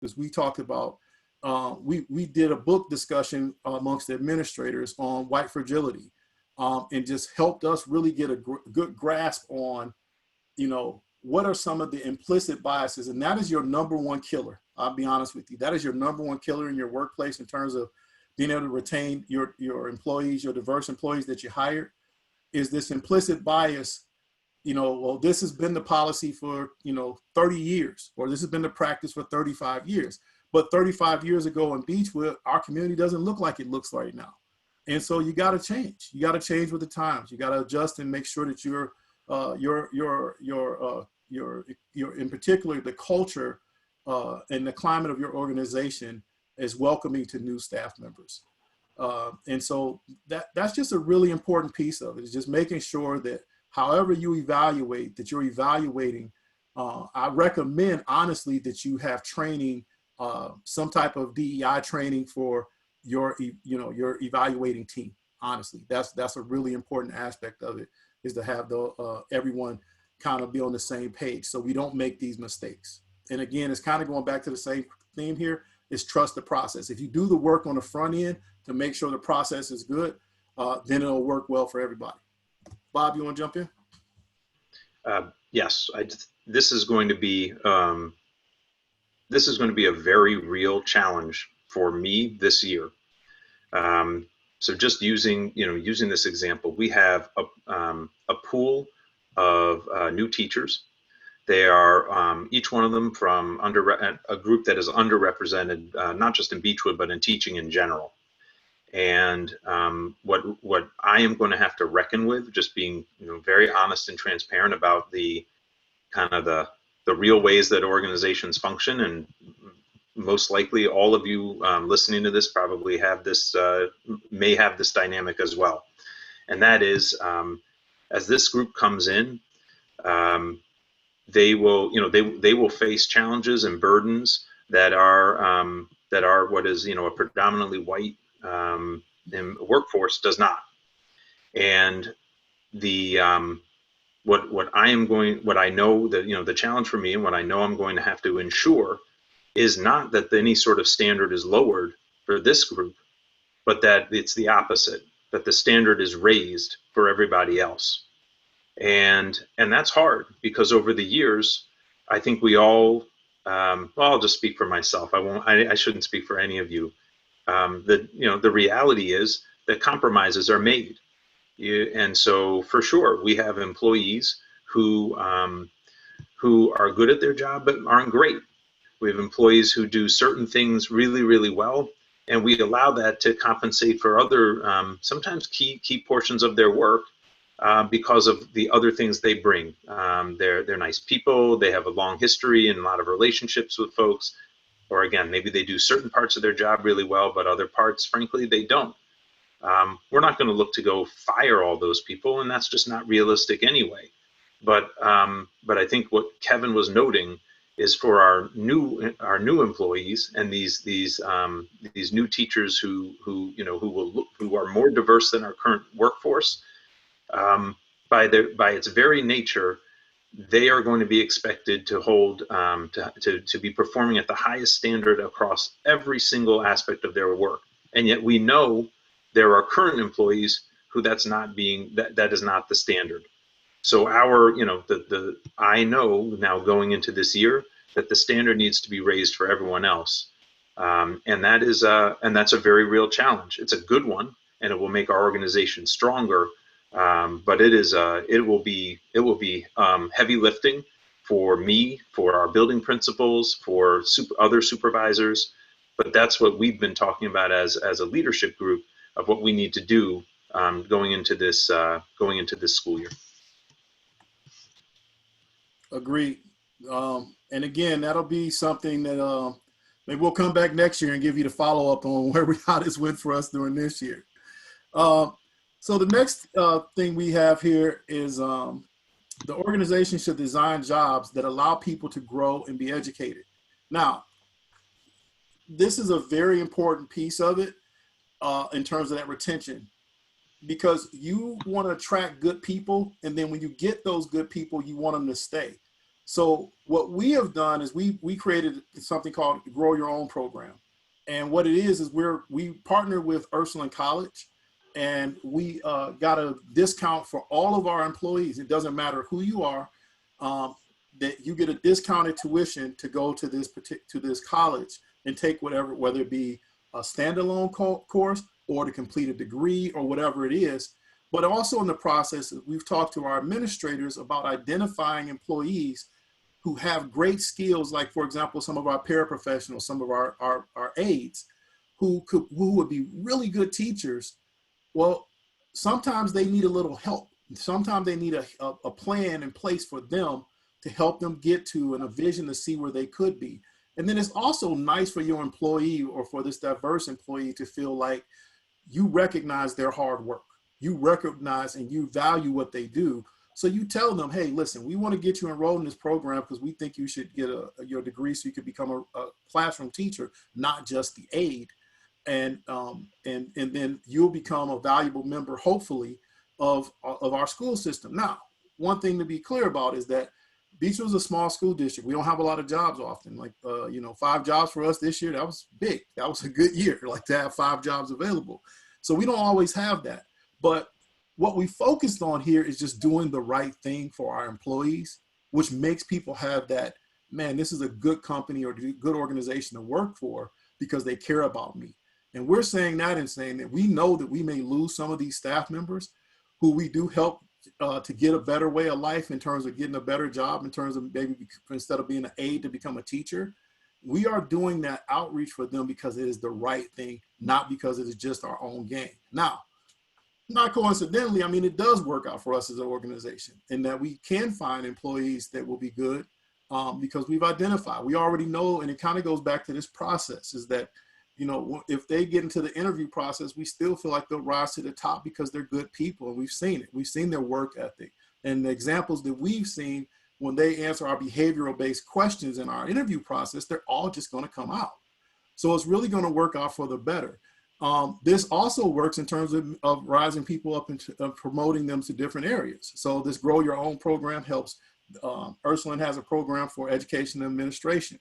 because we talked about, we did a book discussion amongst the administrators on white fragility, and just helped us really get a good grasp on, what are some of the implicit biases, and that is your number one killer. I'll be honest with you. That is your number one killer in your workplace in terms of being able to retain your employees, your diverse employees that you hired, is this implicit bias. Well, this has been the policy for, 30 years, or this has been the practice for 35 years. But 35 years ago in Beechwood, our community doesn't look like it looks right now. And so you got to change. You got to change with the times. You got to adjust and make sure that you're in particular, the culture and the climate of your organization is welcoming to new staff members. And so that's just a really important piece of it, is just making sure that however you evaluate, that you're evaluating. I recommend, honestly, that you have training, some type of DEI training for your evaluating team. Honestly, that's a really important aspect of it, is to have everyone kind of be on the same page so we don't make these mistakes. And again, it's kind of going back to the same theme here, is trust the process. If you do the work on the front end to make sure the process is good, then it'll work well for everybody. Bob, you want to jump in? Yes, this is going to be a very real challenge for me this year. So just using this example, we have a pool of new teachers. They are each one of them from a group that is underrepresented, not just in Beechwood, but in teaching in general. And what I am going to have to reckon with, just being very honest and transparent about the kind of the real ways that organizations function, and most likely all of you listening to this probably have this, may have this dynamic as well. And that is, as this group comes in, they will face challenges and burdens that are what is a predominantly white workforce does not. And what I know that the challenge for me, and what I know I'm going to have to ensure, is not that any sort of standard is lowered for this group, but that it's the opposite, that the standard is raised for everybody else. And that's hard, because over the years, I think we all, well, I'll just speak for myself. I shouldn't speak for any of you. The reality is that compromises are made. And so for sure, we have employees who are good at their job, but aren't great. We have employees who do certain things really, really well, and we allow that to compensate for other, sometimes key portions of their work, because of the other things they bring. They're nice people. They have a long history and a lot of relationships with folks. Or again, maybe they do certain parts of their job really well, but other parts, frankly, they don't. We're not going to look to go fire all those people, and that's just not realistic anyway. But I think what Kevin was noting is for our new employees and these new teachers who are more diverse than our current workforce. By its very nature, they are going to be expected to hold to be performing at the highest standard across every single aspect of their work. And yet we know there are current employees who that is not the standard. So I know now going into this year that the standard needs to be raised for everyone else, and that's a very real challenge. It's a good one, and it will make our organization stronger. But it will be heavy lifting for me, for our building principals, for other supervisors. But that's what we've been talking about as a leadership group, of what we need to do going into this school year. Agreed. And again, that'll be something that maybe we'll come back next year and give you the follow up on how this went for us during this year. So the next thing we have here is the organization should design jobs that allow people to grow and be educated. Now, this is a very important piece of it in terms of that retention, because you want to attract good people, and then when you get those good people, you want them to stay. So what we have done is we created something called Grow Your Own program. And what it is we partnered with Ursuline College, and we got a discount for all of our employees. It doesn't matter who you are, that you get a discounted tuition to go to this college and take whatever, whether it be a standalone course or to complete a degree or whatever it is. But also in the process, we've talked to our administrators about identifying employees who have great skills, like, for example, some of our paraprofessionals, some of our aides, who would be really good teachers. Well, sometimes they need a little help. Sometimes they need a plan in place for them to help them get to and a vision to see where they could be. And then it's also nice for your employee or for this diverse employee to feel like you recognize their hard work. You recognize and you value what they do. So you tell them, hey, listen, we want to get you enrolled in this program because we think you should get your degree so you could become a classroom teacher, not just the aide. And then you'll become a valuable member, hopefully, of our school system. Now, one thing to be clear about is that Beechville is a small school district. We don't have a lot of jobs often. Like, 5 jobs for us this year, that was big. That was a good year, like to have 5 jobs available. So we don't always have that. But what we focused on here is just doing the right thing for our employees, which makes people have that, man, this is a good company or good organization to work for because they care about me. And we're saying that and saying that we know that we may lose some of these staff members who we do help to get a better way of life in terms of getting a better job, in terms of maybe instead of being an aide to become a teacher. We are doing that outreach for them because it is the right thing, not because it is just our own gain. Now, not coincidentally, I mean, it does work out for us as an organization in that we can find employees that will be good because we've identified, we already know, and it kind of goes back to this process is that, if they get into the interview process, we still feel like they'll rise to the top because they're good people. And we've seen it. We've seen their work ethic and the examples that we've seen when they answer our behavioral based questions in our interview process, they're all just going to come out. So it's really going to work out for the better. This also works in terms of rising people up and promoting them to different areas. So this Grow Your Own program helps. Ursuline has a program for education and administration.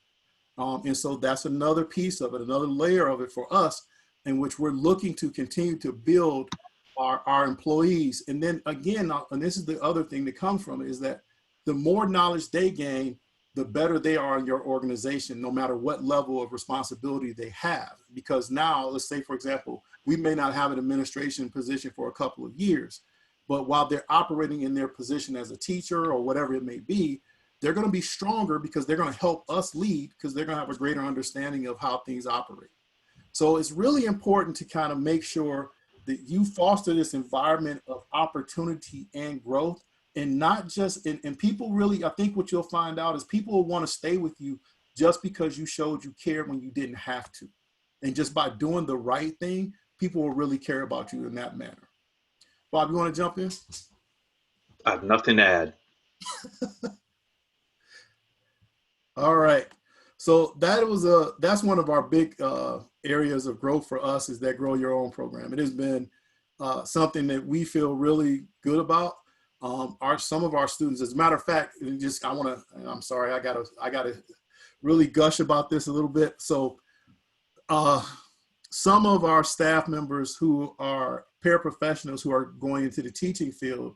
And so that's another piece of it, another layer of it for us, in which we're looking to continue to build our employees. And then again, and this is the other thing that comes from it, is that the more knowledge they gain, the better they are in your organization, no matter what level of responsibility they have. Because now, let's say, for example, we may not have an administration position for a couple of years, but while they're operating in their position as a teacher or whatever it may be, they're going to be stronger because they're going to help us lead because they're going to have a greater understanding of how things operate. So it's really important to kind of make sure that you foster this environment of opportunity and growth, and not just, and people really, I think what you'll find out is people will want to stay with you just because you showed you care when you didn't have to. And just by doing the right thing, people will really care about you in that manner. Bob, you want to jump in? I have nothing to add. All right. So that's one of our big areas of growth for us is that Grow Your Own program. It has been something that we feel really good about. Some of our students, as a matter of fact, I'm sorry, I gotta really gush about this a little bit. So some of our staff members who are paraprofessionals who are going into the teaching field,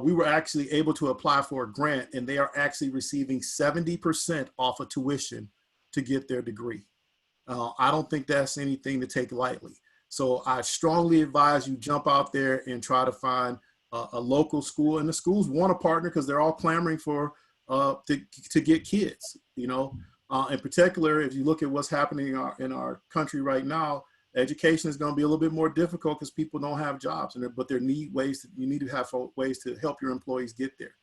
we were actually able to apply for a grant, and they are actually receiving 70% off of tuition to get their degree. I don't think that's anything to take lightly. So I strongly advise you jump out there and try to find a local school, and the schools want to partner because they're all clamoring for to get kids. In particular, if you look at what's happening in our country right now, education is going to be a little bit more difficult because people don't have jobs, but you need to have ways to help your employees get there.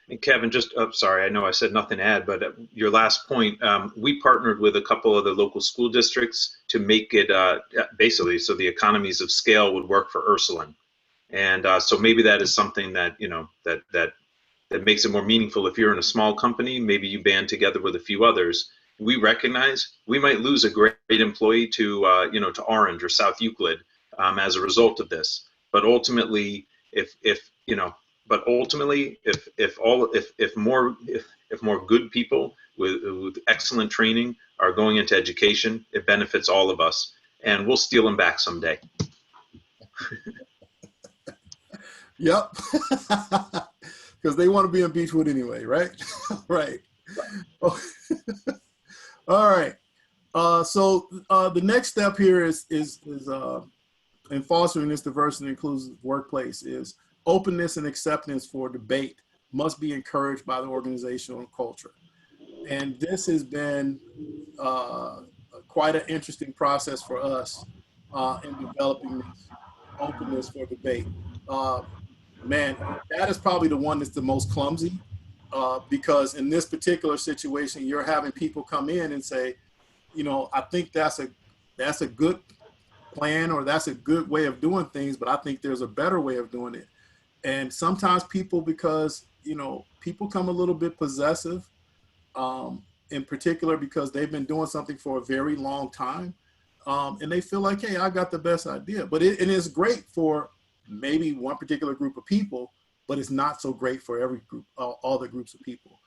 And Kevin, sorry, I know I said nothing to add, but your last point, we partnered with a couple of the local school districts to make it basically so the economies of scale would work for Ursuline. And so maybe that is something that, that makes it more meaningful. If you're in a small company, maybe you band together with a few others. We recognize we might lose a great employee to to Orange or South Euclid as a result of this. But ultimately, if but ultimately, if more good people with excellent training are going into education, it benefits all of us, and we'll steal them back someday. Yep. Because they want to be in Beechwood anyway, right? Right. Oh. All right. So the next step here is in fostering this diverse and inclusive workplace is openness and acceptance for debate must be encouraged by the organizational culture. And this has been quite an interesting process for us in developing this openness for debate. Uh, Man, that is probably the one that's the most clumsy because in this particular situation, you're having people come in and say, I think that's a good plan or that's a good way of doing things, but I think there's a better way of doing it. And sometimes people, because people come a little bit possessive, in particular because they've been doing something for a very long time, and they feel like, hey, I got the best idea. But it is great for maybe one particular group of people, but it's not so great for every group, all the groups of people.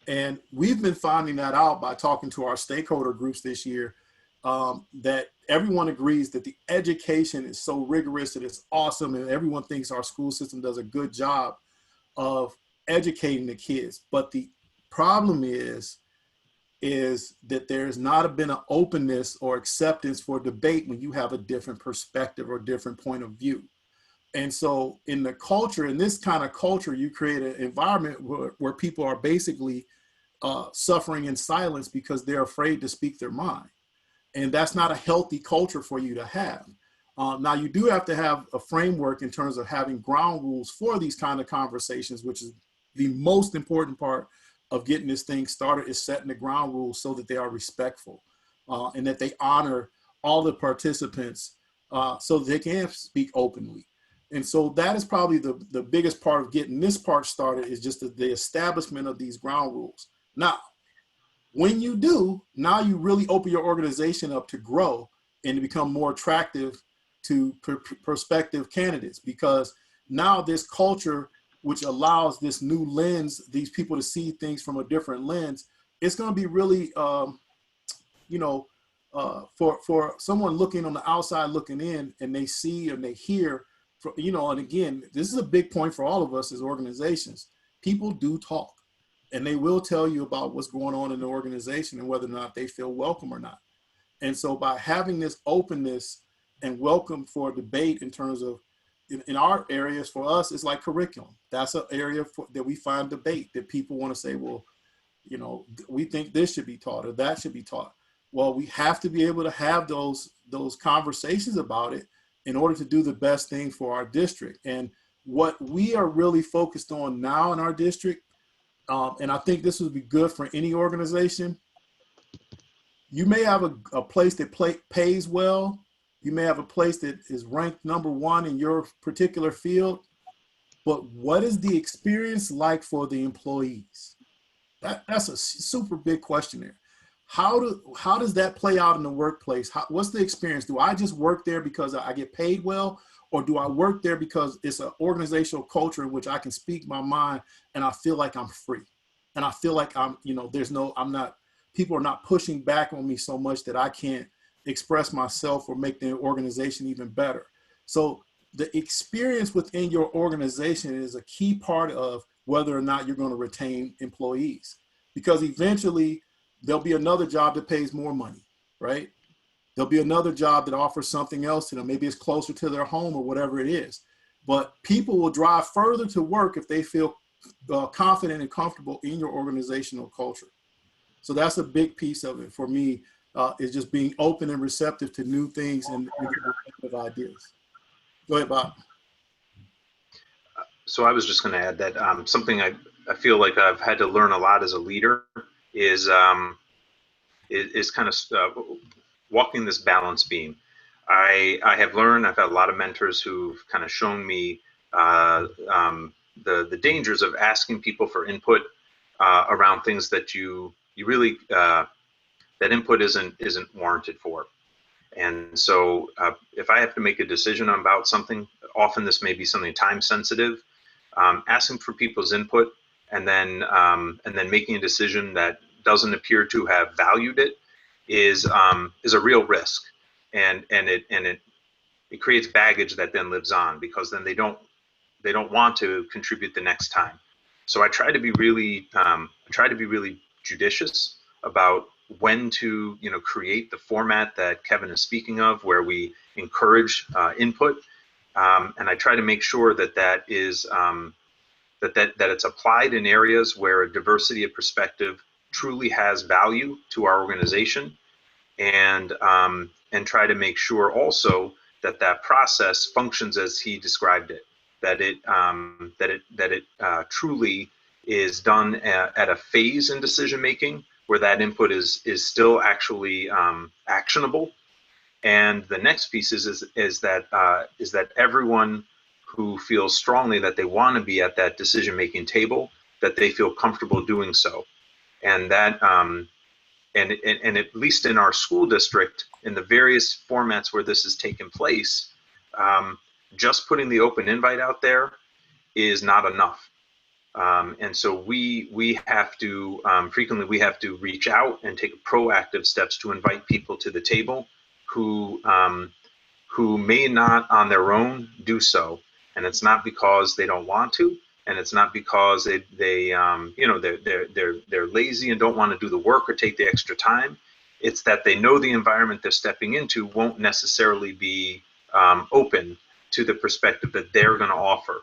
And we've been finding that out by talking to our stakeholder groups this year, that everyone agrees that the education is so rigorous and it's awesome, and everyone thinks our school system does a good job of educating the kids. But the problem is that there's not been an openness or acceptance for debate when you have a different perspective or different point of view. And so in the culture, in this kind of culture, you create an environment where people are basically suffering in silence because they're afraid to speak their mind. And that's not a healthy culture for you to have. Now, you do have to have a framework in terms of having ground rules for these kind of conversations, which is the most important part of getting this thing started, is setting the ground rules so that they are respectful and that they honor all the participants so that they can speak openly. And so that is probably the biggest part of getting this part started, is just the establishment of these ground rules. Now, when you do, now you really open your organization up to grow and to become more attractive to prospective candidates, because now this culture, which allows this new lens, these people to see things from a different lens, it's going to be really, for someone looking on the outside looking in, and they see and they hear, and again, this is a big point for all of us as organizations. People do talk, and they will tell you about what's going on in the organization and whether or not they feel welcome or not. And so by having this openness and welcome for debate in terms of, in our areas, for us, it's like curriculum. That's an area that we find debate, that people want to say, well, we think this should be taught or that should be taught. Well, we have to be able to have those conversations about it in order to do the best thing for our district. And what we are really focused on now in our district, and I think this would be good for any organization. You may have a place that pays well. You may have a place that is ranked #1 in your particular field. But what is the experience like for the employees? That's a super big question there. How does that play out in the workplace? What's the experience? Do I just work there because I get paid well? Or do I work there because it's an organizational culture in which I can speak my mind and I feel like I'm free? And I feel like people are not pushing back on me so much that I can't express myself or make the organization even better. So the experience within your organization is a key part of whether or not you're going to retain employees, because eventually there'll be another job that pays more money, right? There'll be another job that offers something else to them. Maybe it's closer to their home or whatever it is. But people will drive further to work if they feel confident and comfortable in your organizational culture. So that's a big piece of it for me, is just being open and receptive to new things and innovative ideas. Go ahead, Bob. So I was just going to add that something I feel like I've had to learn a lot as a leader is kind of walking this balance beam. I have learned, I've had a lot of mentors who've kind of shown me the dangers of asking people for input around things that you really, that input isn't warranted for. And so if I have to make a decision about something, often this may be something time sensitive, asking for people's input and then making a decision that doesn't appear to have valued it is a real risk, and it creates baggage that then lives on, because then they don't want to contribute the next time. So I try to be really judicious about when to create the format that Kevin is speaking of, where we encourage input, and I try to make sure that is that it's applied in areas where a diversity of perspective truly has value to our organization, and try to make sure also that process functions as he described it, that it truly is done at a phase in decision making where that input is still actually actionable. And the next piece is that everyone who feels strongly that they want to be at that decision making table, that they feel comfortable doing so, and that and at least in our school district, in the various formats where this has taken place, just putting the open invite out there is not enough. And so we have to frequently we have to reach out and take proactive steps to invite people to the table who may not on their own do so. And it's not because they don't want to, and it's not because they're lazy and don't want to do the work or take the extra time. It's that they know the environment they're stepping into won't necessarily be open to the perspective that they're going to offer.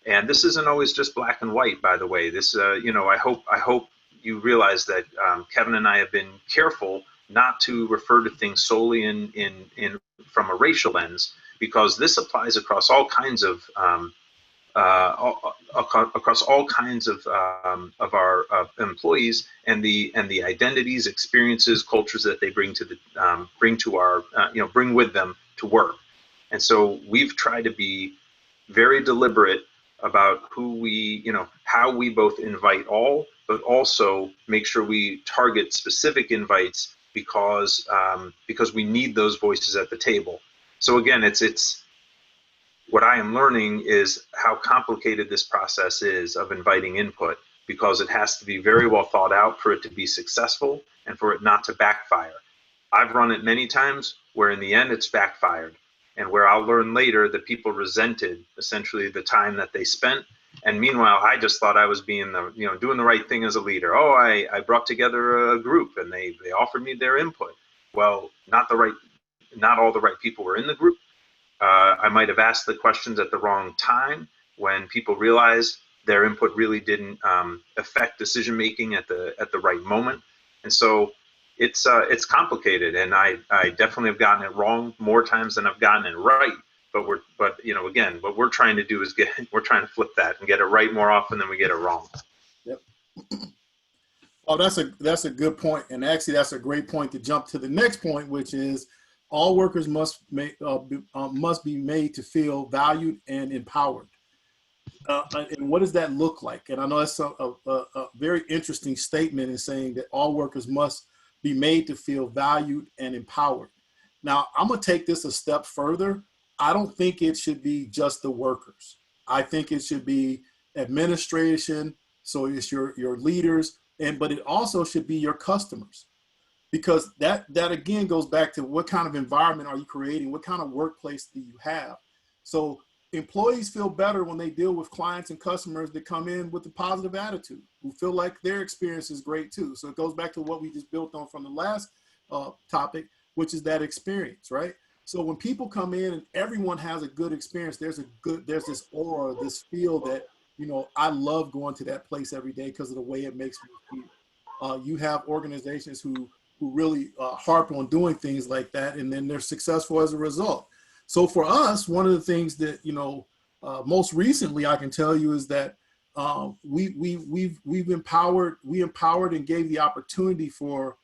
And this isn't always just black and white, by the way. This, I hope you realize that Kevin and I have been careful not to refer to things solely in from a racial lens, because this applies across all kinds of our employees and the identities, experiences, cultures that they bring with them to work. And so we've tried to be very deliberate about how we both invite all, but also make sure we target specific invites, because we need those voices at the table. So again, it's what I am learning is how complicated this process is of inviting input, because it has to be very well thought out for it to be successful and for it not to backfire. I've run it many times where in the end it's backfired, and where I'll learn later that people resented essentially the time that they spent. And meanwhile, I just thought I was being doing the right thing as a leader. Oh, I brought together a group and they offered me their input. Well, not all the right people were in the group. I might have asked the questions at the wrong time, when people realized their input really didn't affect decision making at the right moment. And so it's complicated, and I definitely have gotten it wrong more times than I've gotten it right. But again, what we're trying to do is we're trying to flip that and get it right more often than we get it wrong. Yep. Oh, that's a good point, and actually that's a great point to jump to the next point, which is all workers must be made to feel valued and empowered. And what does that look like? And I know that's a very interesting statement in saying that all workers must be made to feel valued and empowered. Now, I'm going to take this a step further. I don't think it should be just the workers. I think it should be administration, so it's your leaders, but it also should be your customers. Because that again goes back to what kind of environment are you creating? What kind of workplace do you have? So employees feel better when they deal with clients and customers that come in with a positive attitude, who feel like their experience is great too. So it goes back to what we just built on from the last topic, which is that experience, right? So when people come in and everyone has a good experience, there's this aura, this feel that, I love going to that place every day because of the way it makes me feel. You have organizations who really harp on doing things like that, and then they're successful as a result. So for us, one of the things that, most recently I can tell you is that we empowered and gave the opportunity for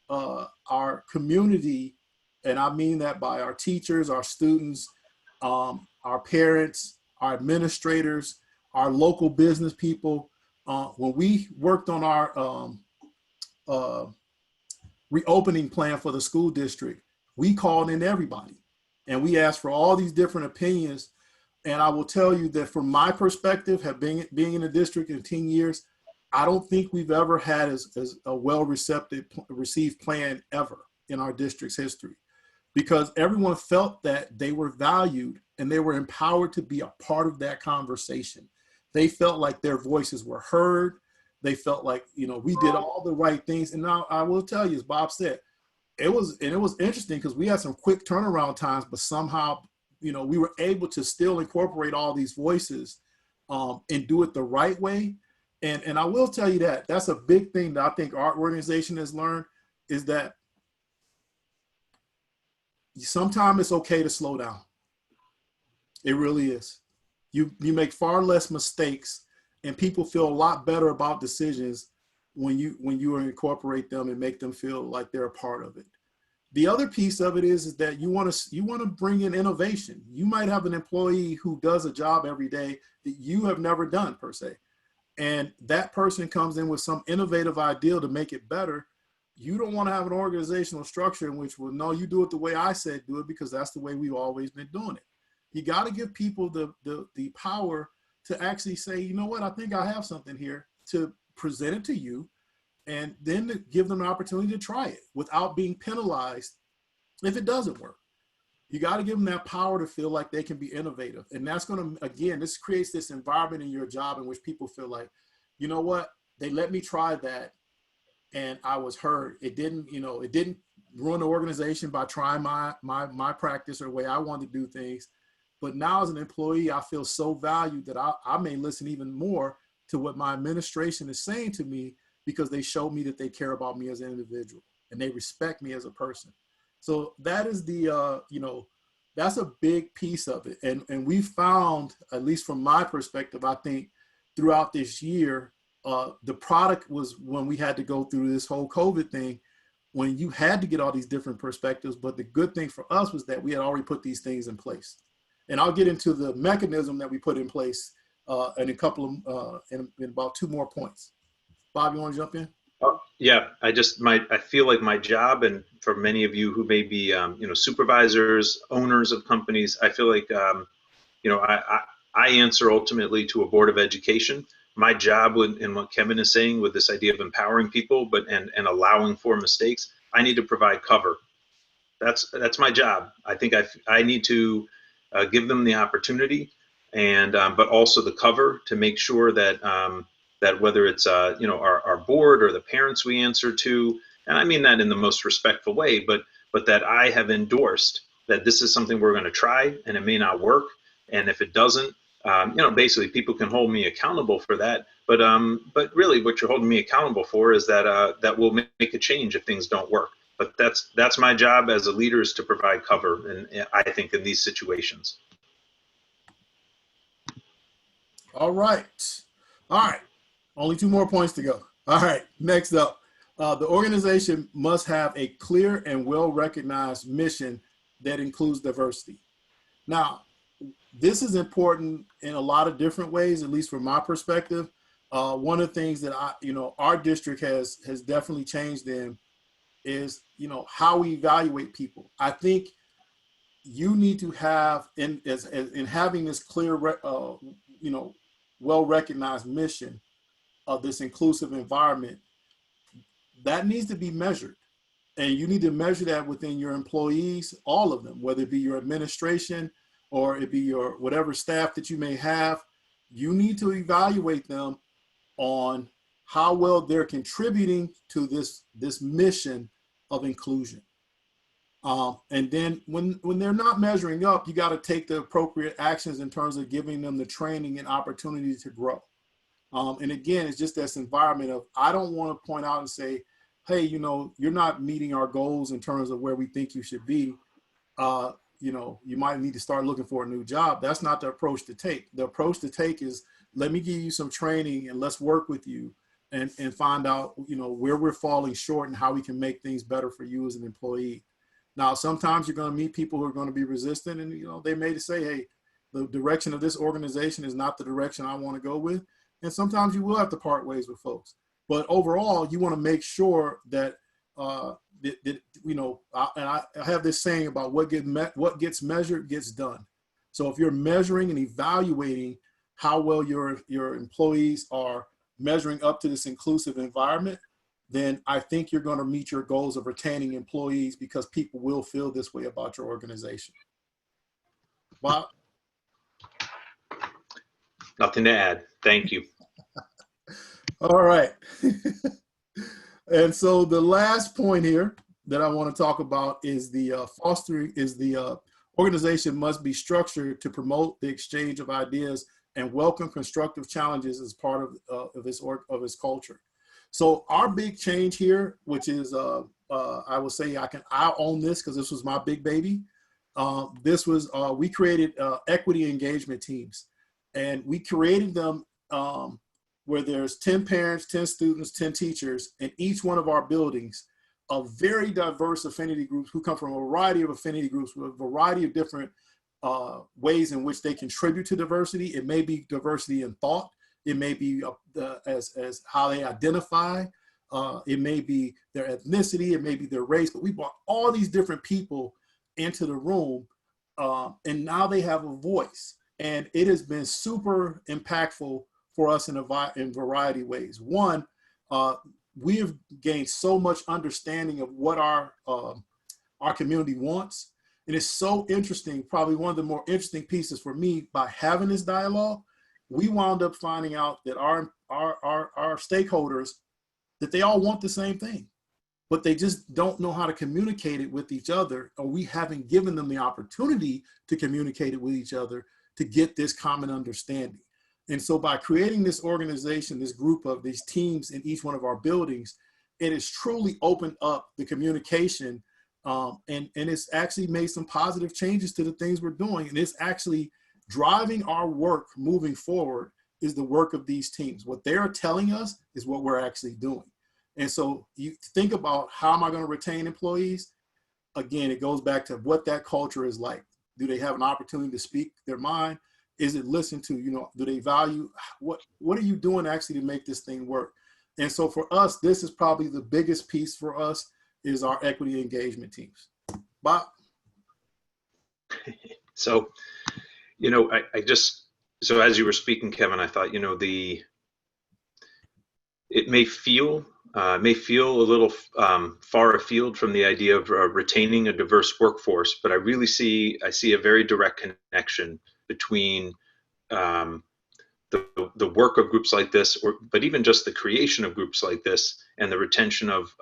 our community, and I mean that by our teachers, our students, our parents, our administrators, our local business people. When we worked on our reopening plan for the school district, we called in everybody and we asked for all these different opinions And I will tell you that from my perspective, being in the district in 10 years, I don't think we've ever had as a received plan ever in our district's history, because everyone felt that they were valued and they were empowered to be a part of that conversation. They felt like their voices were heard. They felt like, we did all the right things. And now I will tell you, as Bob said, it was interesting because we had some quick turnaround times, but somehow, we were able to still incorporate all these voices and do it the right way. And I will tell you that that's a big thing that I think our organization has learned, is that sometimes it's okay to slow down. It really is. You make far less mistakes, and people feel a lot better about decisions when you incorporate them and make them feel like they're a part of it. The other piece of it is that you want to bring in innovation. You might have an employee who does a job every day that you have never done per se, and that person comes in with some innovative idea to make it better. You don't want to have an organizational structure in which, well, no, you do it the way I said do it because that's the way we've always been doing it. You got to give people the power to actually say, you know what, I think I have something here, to present it to you, and then to give them an opportunity to try it without being penalized if it doesn't work. You got to give them that power to feel like they can be innovative. And that's going to, again, this creates this environment in your job in which people feel like, you know what, they let me try that and I was heard. It didn't ruin the organization by trying my practice or the way I wanted to do things. But now as an employee, I feel so valued that I may listen even more to what my administration is saying to me, because they show me that they care about me as an individual and they respect me as a person. So that is that's a big piece of it. And we found, at least from my perspective, I think throughout this year, the product was when we had to go through this whole COVID thing, when you had to get all these different perspectives. But the good thing for us was that we had already put these things in place. And I'll get into the mechanism that we put in place in a couple of, in about 2 more points. Bob, you want to jump in? Yeah, I feel like my job, and for many of you who may be, supervisors, owners of companies, I feel like, I answer ultimately to a board of education. My job in what Kevin is saying with this idea of empowering people, and allowing for mistakes, I need to provide cover. That's my job. I think I need to give them the opportunity, and but also the cover to make sure that that whether it's our board or the parents we answer to, and I mean that in the most respectful way, but that I have endorsed that this is something we're going to try, and it may not work, and if it doesn't, basically people can hold me accountable for that. But really, what you're holding me accountable for is that we'll make a change if things don't work. But that's my job as a leader, is to provide cover, and I think in these situations. All right. Only 2 more points to go. All right. Next up, the organization must have a clear and well-recognized mission that includes diversity. Now, this is important in a lot of different ways, at least from my perspective. One of the things that our district has definitely changed in is, how we evaluate people. I think you need to have, in having this clear, well-recognized mission of this inclusive environment, that needs to be measured. And you need to measure that within your employees, all of them, whether it be your administration or it be your whatever staff that you may have. You need to evaluate them on how well they're contributing to this mission of inclusion. And then when they're not measuring up, you got to take the appropriate actions in terms of giving them the training and opportunity to grow. And again, it's just this environment of, I don't want to point out and say, hey, you're not meeting our goals in terms of where we think you should be. You might need to start looking for a new job. That's not the approach to take. The approach to take is, let me give you some training and let's work with you and find out, where we're falling short and how we can make things better for you as an employee. Now, sometimes you're going to meet people who are going to be resistant, and, they may say, hey, the direction of this organization is not the direction I want to go with. And sometimes you will have to part ways with folks. But overall, you want to make sure that, I have this saying about what gets measured gets done. So if you're measuring and evaluating how well your employees are measuring up to this inclusive environment, then I think you're going to meet your goals of retaining employees, because people will feel this way about your organization. Bob? Nothing to add. Thank you. All right. And so the last point here that I want to talk about is the organization must be structured to promote the exchange of ideas and welcome constructive challenges as part of its culture. So our big change here, which is I will say I own this because this was my big baby. We created equity engagement teams, and we created them where there's 10 parents, 10 students, 10 teachers in each one of our buildings, of very diverse affinity groups who come from a variety of affinity groups with a variety of different ways in which they contribute to diversity. It may be diversity in thought. It may be as how they identify. It may be their ethnicity. It may be their race. But we brought all these different people into the room, and now they have a voice. And it has been super impactful for us in a variety of ways. One, we have gained so much understanding of what our community wants. And it's so interesting, probably one of the more interesting pieces for me, by having this dialogue, we wound up finding out that our stakeholders, that they all want the same thing, but they just don't know how to communicate it with each other, or we haven't given them the opportunity to communicate it with each other to get this common understanding. And so by creating this organization, this group of these teams in each one of our buildings, it has truly opened up the communication, and it's actually made some positive changes to the things we're doing. And it's actually driving our work moving forward is the work of these teams. What they're telling us is what we're actually doing. And so you think about, how am I going to retain employees? Again, it goes back to what that culture is like. Do they have an opportunity to speak their mind? Is it listened to? Do they value? What are you doing actually to make this thing work? And so for us, this is probably the biggest piece for us, is our equity engagement teams. Bob? So, so as you were speaking, Kevin, I thought, it may feel a little far afield from the idea of retaining a diverse workforce, but I see a very direct connection between the work of groups like this, but even just the creation of groups like this, and the retention of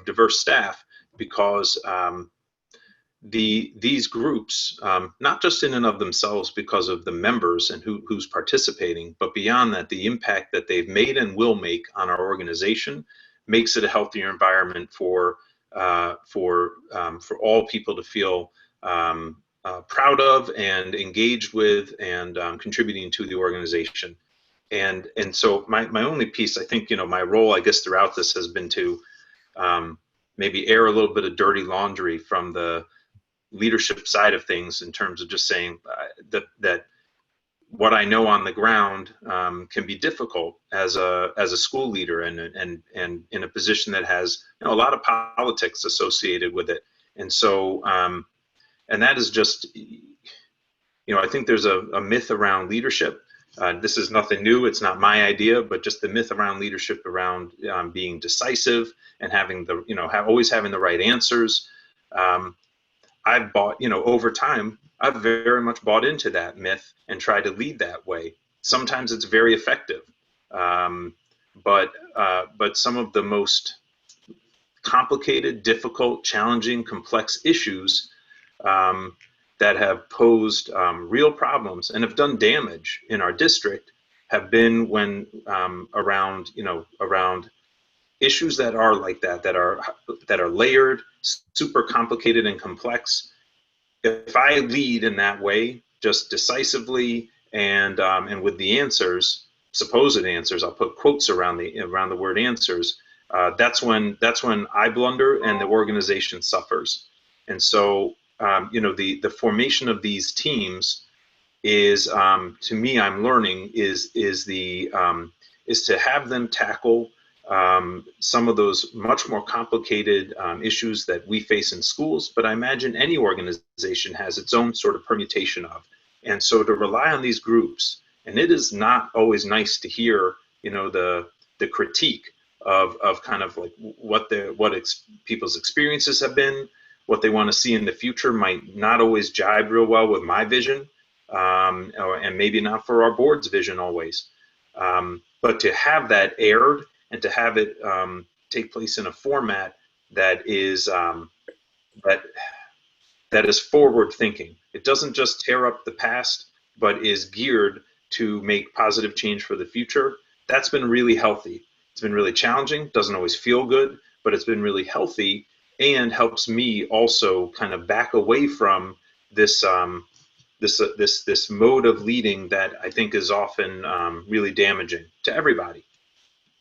diverse staff, because these groups, not just in and of themselves because of the members and who's participating, but beyond that, the impact that they've made and will make on our organization makes it a healthier environment for all people to feel proud of and engaged with, and contributing to the organization. And so my only piece, I think, my role, I guess, throughout this has been to maybe air a little bit of dirty laundry from the leadership side of things, in terms of just saying that what I know on the ground can be difficult as a school leader, and in a position that has a lot of politics associated with it. And so and that is just, I think there's a myth around leadership. This is nothing new. It's not my idea, but just the myth around leadership, around being decisive and having always having the right answers. I've bought, over time, I've very much bought into that myth and tried to lead that way. Sometimes it's very effective, but some of the most complicated, difficult, challenging, complex issues that have posed real problems and have done damage in our district have been when around issues that are like that are layered, super complicated and complex. If I lead in that way, just decisively and with the answers, supposed answers, I'll put quotes around the word answers. That's when I blunder and the organization suffers. And so the formation of these teams is, to me, I'm learning is to have them tackle some of those much more complicated issues that we face in schools, but I imagine any organization has its own sort of permutation of. And so to rely on these groups, and it is not always nice to hear, the critique of kind of like what people's experiences have been, what they want to see in the future might not always jibe real well with my vision, and maybe not for our board's vision always. But to have that aired and to have it take place in a format that is that is forward thinking. It doesn't just tear up the past, but is geared to make positive change for the future. That's been really healthy. It's been really challenging, doesn't always feel good, but it's been really healthy and helps me also kind of back away from this this mode of leading that I think is often really damaging to everybody.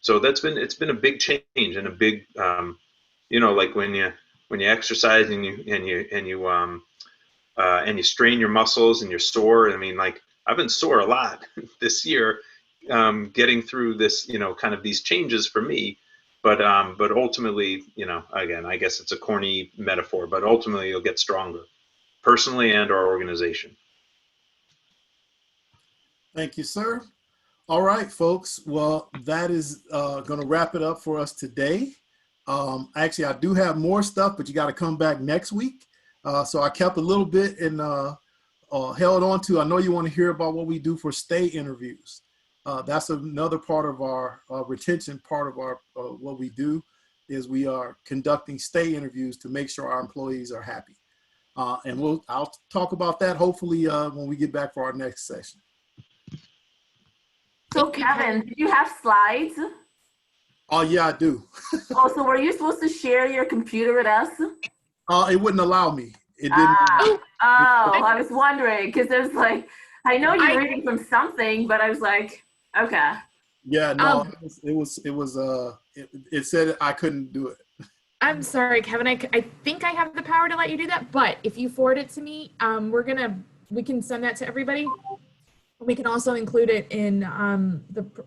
So it's been a big change and a big like when you exercise and you strain your muscles and you're sore. I mean, like I've been sore a lot this year, getting through this, kind of these changes for me. But ultimately, again, I guess it's a corny metaphor, but ultimately you'll get stronger, personally and our organization. Thank you, sir. All right, folks. Well, that is going to wrap it up for us today. Actually, I do have more stuff, but you got to come back next week. So I kept a little bit and held on to. I know you want to hear about what we do for stay interviews. That's another part of our retention part of our what we do is we are conducting stay interviews to make sure our employees are happy. And I'll talk about that hopefully when we get back for our next session. So Kevin, did you have slides? Oh yeah, I do. Oh, so were you supposed to share your computer with us? It wouldn't allow me. It didn't. Oh, I was wondering because there's like, I know you're reading from something, but I was like, okay. Yeah, no, it said I couldn't do it. I'm sorry, Kevin. I think I have the power to let you do that, but if you forward it to me, we can send that to everybody. We can also include it in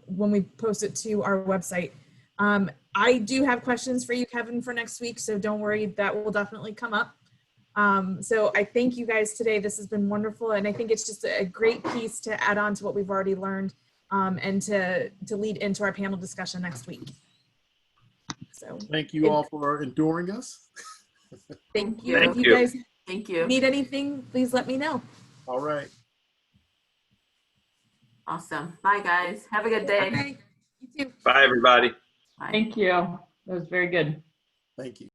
when we post it to our website. I do have questions for you, Kevin, for next week, so don't worry, that will definitely come up. So I thank you guys today. This has been wonderful, and I think it's just a great piece to add on to what we've already learned, and to lead into our panel discussion next week. So thank you all for enduring us. Thank you. Thank if you you. guys Thank you. need anything, please let me know. All right. Awesome. Bye, guys. Have a good day. Okay. You too. Bye, everybody. Bye. Thank you. That was very good. Thank you.